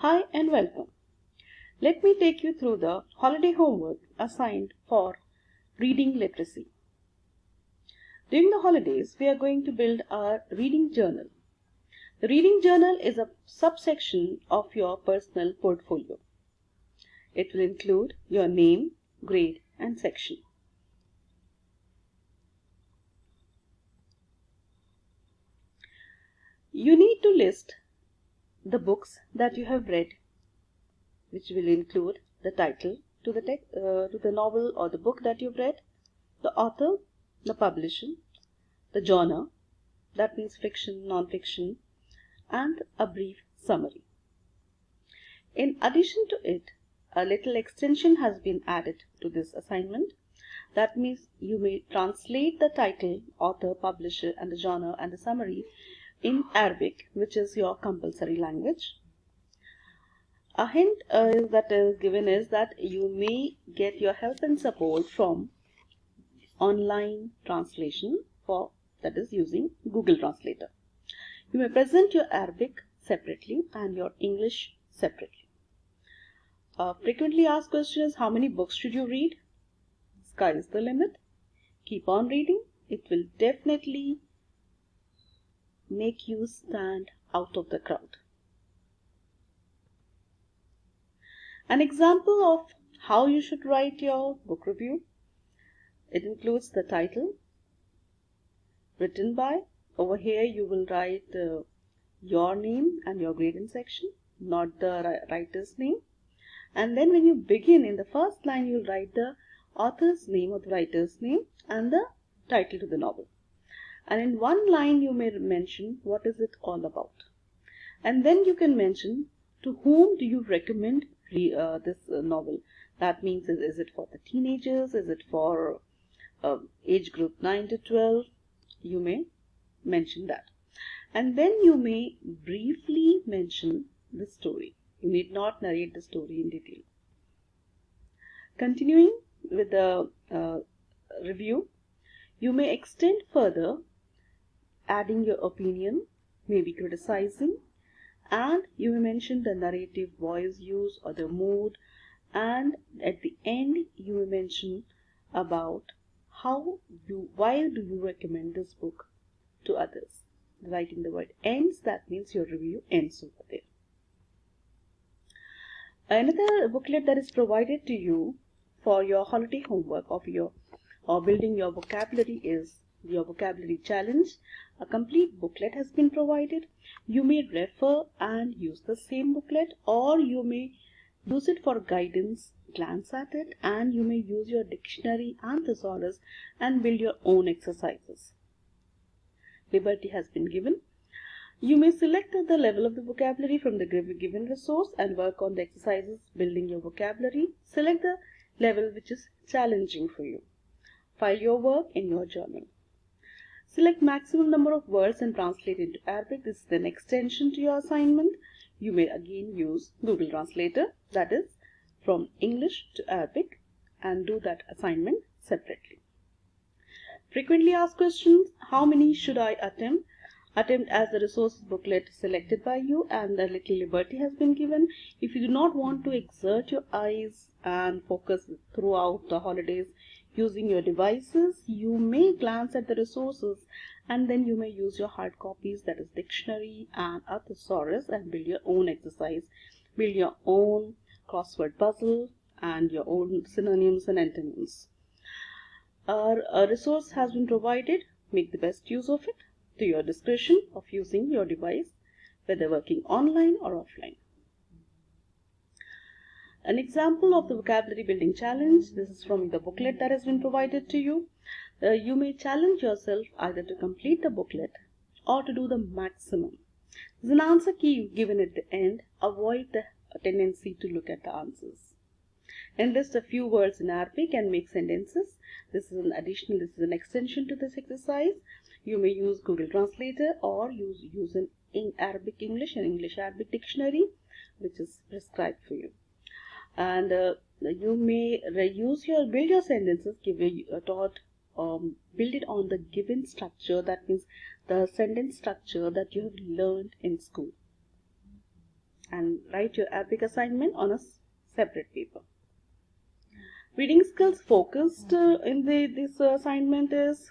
Hi and welcome. Let me take you through the holiday homework assigned for reading literacy. During the holidays, we are going to build our reading journal. The reading journal is a subsection of your personal portfolio. It will include your name, grade, and section. You need to list the books that you have read, which will include the title to the novel or the book that you've read, the author, the publisher, the genre, that means fiction, non-fiction, and a brief summary. In addition to it, a little extension has been added to this assignment. That means you may translate the title, author, publisher, and the genre and the summary in Arabic, which is your compulsory language. A hint that is given is that you may get your help and support from online translation, that is using Google Translator. You may present your Arabic separately and your English separately. A frequently asked question is, how many books should you read? Sky is the limit. Keep on reading. It will definitely make you stand out of the crowd. An example of how you should write your book review. It includes the title, written by. Over here you will write your name and your grade and section, not the writer's name. And then when you begin, in the first line you'll write the author's name or the writer's name and the title to the novel. And in one line you may mention what is it all about. And then you can mention to whom do you recommend this novel. That means is it for the teenagers, is it for age group 9 to 12? You may mention that. And then you may briefly mention the story. You need not narrate the story in detail. Continuing with the review, you may extend further, adding your opinion, maybe criticizing, and you may mention the narrative voice use or the mood, and at the end you may mention about why do you recommend this book to others. Writing the word ends, that means your review ends over there. Another booklet that is provided to you for your holiday homework or building your vocabulary is your vocabulary challenge. A complete booklet has been provided. You may refer and use the same booklet, or you may use it for guidance, glance at it, and you may use your dictionary and thesaurus and build your own exercises. Liberty has been given. You may select the level of the vocabulary from the given resource and work on the exercises building your vocabulary. Select the level which is challenging for you. File your work in your journal. Select maximum number of words and translate into Arabic. This is an extension to your assignment. You may again use Google Translator, that is from English to Arabic, and do that assignment separately. Frequently asked questions, how many should I attempt? Attempt as the resources booklet selected by you, and a little liberty has been given. If you do not want to exert your eyes and focus throughout the holidays using your devices, you may glance at the resources and then you may use your hard copies, that is dictionary and a thesaurus, and build your own exercise, build your own crossword puzzle and your own synonyms and antonyms. A resource has been provided. Make the best use of it to your discretion of using your device, whether working online or offline. An example of the vocabulary building challenge. This is from the booklet that has been provided to you. You may challenge yourself either to complete the booklet or to do the maximum. There's an answer key given at the end. Avoid the tendency to look at the answers. Enlist a few words in Arabic and make sentences. This is an extension to this exercise. You may use Google Translator or use an Arabic English and English Arabic dictionary, which is prescribed for you. And you may build your sentences, build it on the given structure, that means the sentence structure that you have learned in school. and write your Arabic assignment on a separate paper. Reading skills focused in this assignment is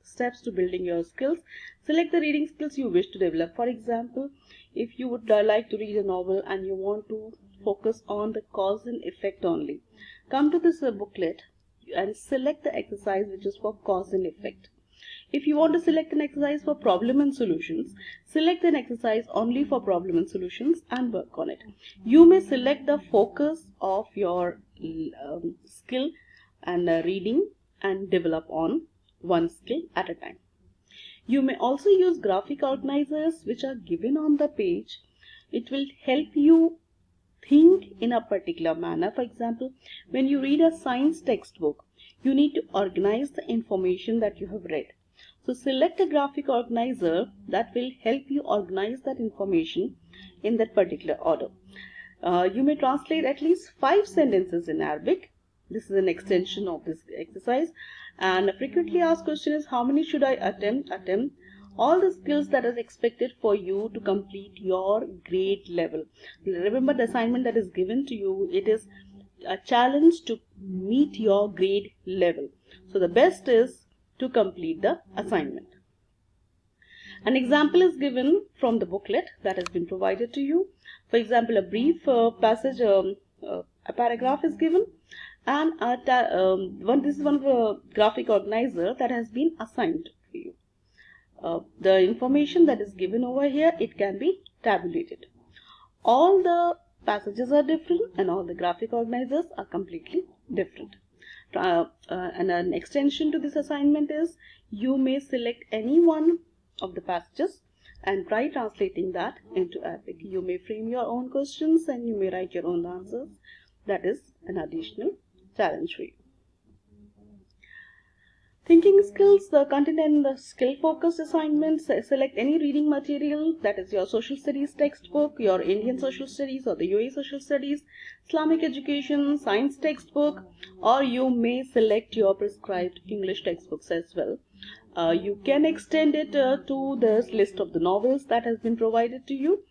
steps to building your skills. Select the reading skills you wish to develop. For example, if you would like to read a novel and you want to focus on the cause and effect only, come to this booklet and select the exercise which is for cause and effect. If you want to select an exercise for problem and solutions, select an exercise only for problem and solutions and work on it. You may select the focus of your skill and reading and develop on one skill at a time. You may also use graphic organizers which are given on the page. It will help you think in a particular manner. For example, when you read a science textbook, you need to organize the information that you have read. So select a graphic organizer that will help you organize that information in that particular order. You may translate at least 5 sentences in Arabic. This is an extension of this exercise. And a frequently asked question is, how many should I attempt? All the skills that is expected for you to complete your grade level. Remember, the assignment that is given to you, it is a challenge to meet your grade level. So the best is to complete the assignment. An example is given from the booklet that has been provided to you. For example, a brief passage, a paragraph is given, and this is one of the graphic organizer that has been assigned for you. The information that is given over here, it can be tabulated. All the passages are different and all the graphic organizers are completely different. And an extension to this assignment is, you may select any one of the passages and try translating that into Arabic. You may frame your own questions and you may write your own answers. That is an additional challenge for you. Thinking skills, the content and the skill focused assignments. Select any reading material, that is your social studies textbook, your Indian social studies or the UAE social studies, Islamic education, science textbook, or you may select your prescribed English textbooks as well. You can extend it to the list of the novels that has been provided to you.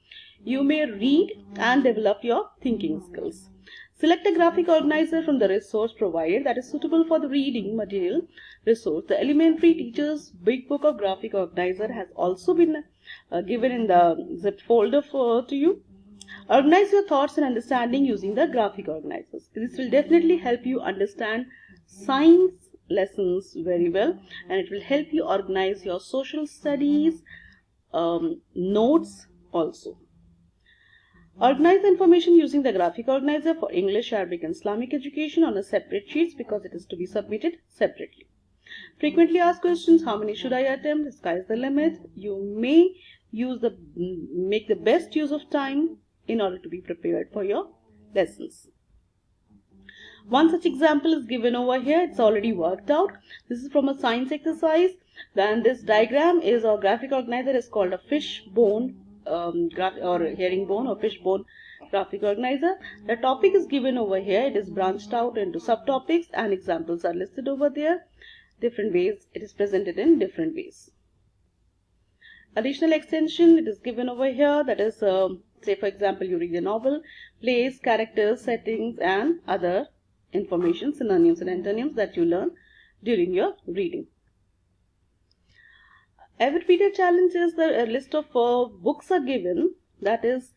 You may read and develop your thinking skills. Select a graphic organizer from the resource provided that is suitable for the reading material resource. The elementary teacher's big book of graphic organizer has also been given in the zip folder to you. Organize your thoughts and understanding using the graphic organizers. This will definitely help you understand science lessons very well, and it will help you organize your social studies notes also. Organize the information using the graphic organizer for English, Arabic and Islamic education on a separate sheets because it is to be submitted separately. Frequently asked questions, how many should I attempt? The sky is the limit. You may make the best use of time in order to be prepared for your lessons. One such example is given over here. It's already worked out. This is from a science exercise. Then this diagram is, or graphic organizer is called a fish bone or herringbone or fish bone graphic organizer. The topic is given over here. It is branched out into subtopics and examples are listed over there. Different ways it is presented in different ways. Additional extension, it is given over here, that is say for example you read a novel, place, characters, settings and other information, synonyms and antonyms that you learn during your reading. Every reader challenge is the list of books are given, that is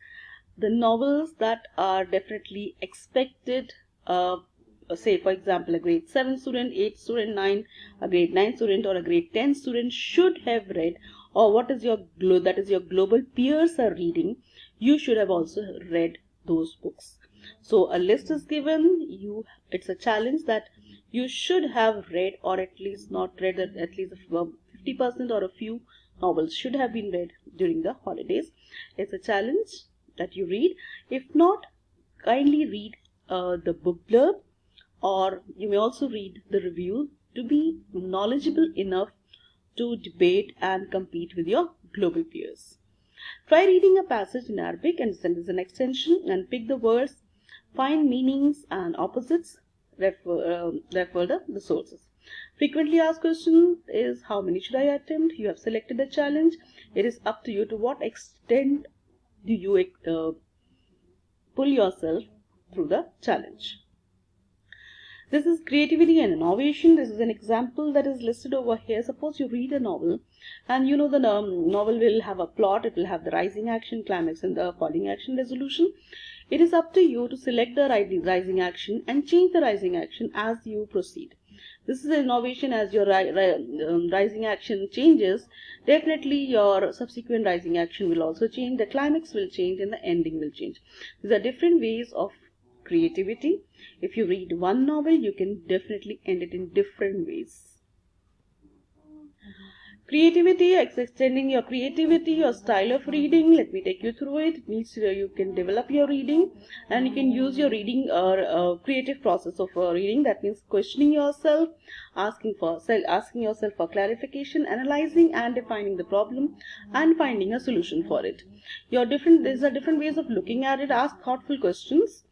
the novels that are definitely expected, say for example a grade 7 student, 8 student, 9, a grade 9 student or a grade 10 student should have read, or what is your global peers are reading, you should have also read those books. So a list is given, it's a challenge that you should have read, or at least not read, at least 50% or a few novels should have been read during the holidays. It's a challenge that you read. If not, kindly read the book blurb, or you may also read the review to be knowledgeable enough to debate and compete with your global peers. Try reading a passage in Arabic and send as an extension and pick the words, find meanings and opposites, refer the sources. Frequently asked question is, how many should I attempt? You have selected a challenge. It is up to you to what extent do you pull yourself through the challenge. This is creativity and innovation. This is an example that is listed over here. Suppose you read a novel and you know the novel will have a plot, it will have the rising action, climax and the falling action, resolution. It is up to you to select the rising action and change the rising action as you proceed. This is an innovation. As your rising action changes, definitely your subsequent rising action will also change, the climax will change and the ending will change. These are different ways of creativity. If you read one novel, you can definitely end it in different ways. Creativity, extending your creativity, your style of reading. Let me take you through it. It means you can develop your reading and you can use your reading or creative process of reading. That means questioning yourself, asking yourself for clarification, analyzing and defining the problem and finding a solution for it. These are different ways of looking at it. Ask thoughtful questions.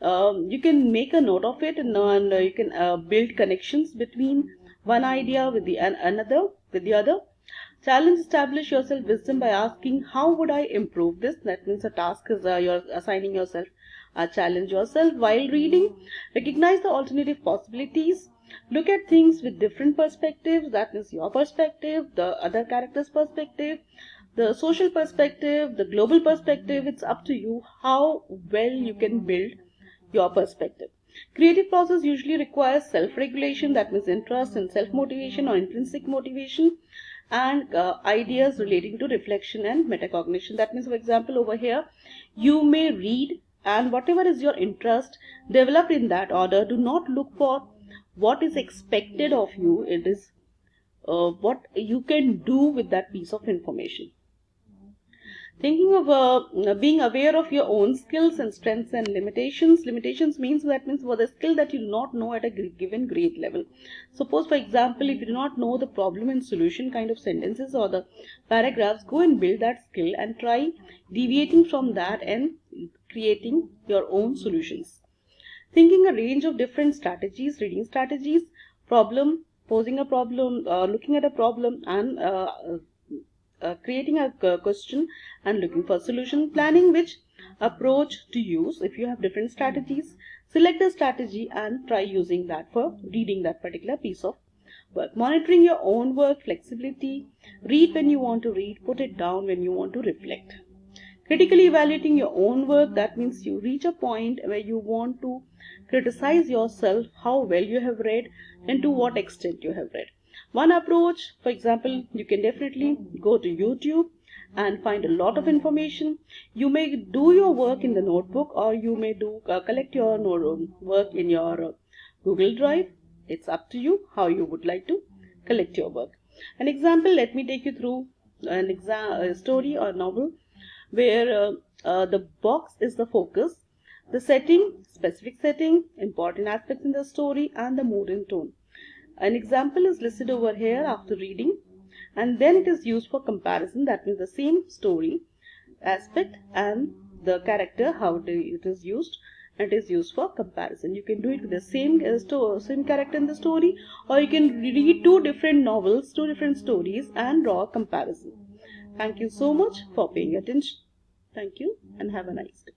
You can make a note of it and you can build connections between one idea with the other. Challenge, establish your self-wisdom by asking, how would I improve this? That means a task is you're assigning yourself a challenge yourself while reading. Recognize the alternative possibilities. Look at things with different perspectives. That means your perspective, the other character's perspective, the social perspective, the global perspective. It's up to you how well you can build your perspective. Creative process usually requires self-regulation, that means interest in self-motivation or intrinsic motivation, and ideas relating to reflection and metacognition. That means, for example, over here, you may read and whatever is your interest, develop in that order. Do not look for what is expected of you. It is what you can do with that piece of information. Thinking of being aware of your own skills and strengths and limitations. Limitations means for the skill that you do not know at a given grade level. Suppose, for example, if you do not know the problem and solution kind of sentences or the paragraphs, go and build that skill and try deviating from that and creating your own solutions. Thinking a range of different strategies, reading strategies, posing a problem, looking at a problem and creating a question and looking for a solution. Planning which approach to use. If you have different strategies, select a strategy and try using that for reading that particular piece of work. Monitoring your own work, flexibility. Read when you want to read, put it down when you want to reflect. Critically evaluating your own work. That means you reach a point where you want to criticize yourself, how well you have read and to what extent you have read. One approach, for example, you can definitely go to YouTube and find a lot of information. You may do your work in the notebook or you may collect your work in your Google Drive. It's up to you how you would like to collect your work. An example, let me take you through a story or novel where the box is the focus, the setting, specific setting, important aspects in the story and the mood and tone. An example is listed over here after reading, and then it is used for comparison. That means the same story aspect and the character, how it is used, and it is used for comparison. You can do it with the same character in the story, or you can read two different novels, two different stories and draw a comparison. Thank you so much for paying attention. Thank you and have a nice day.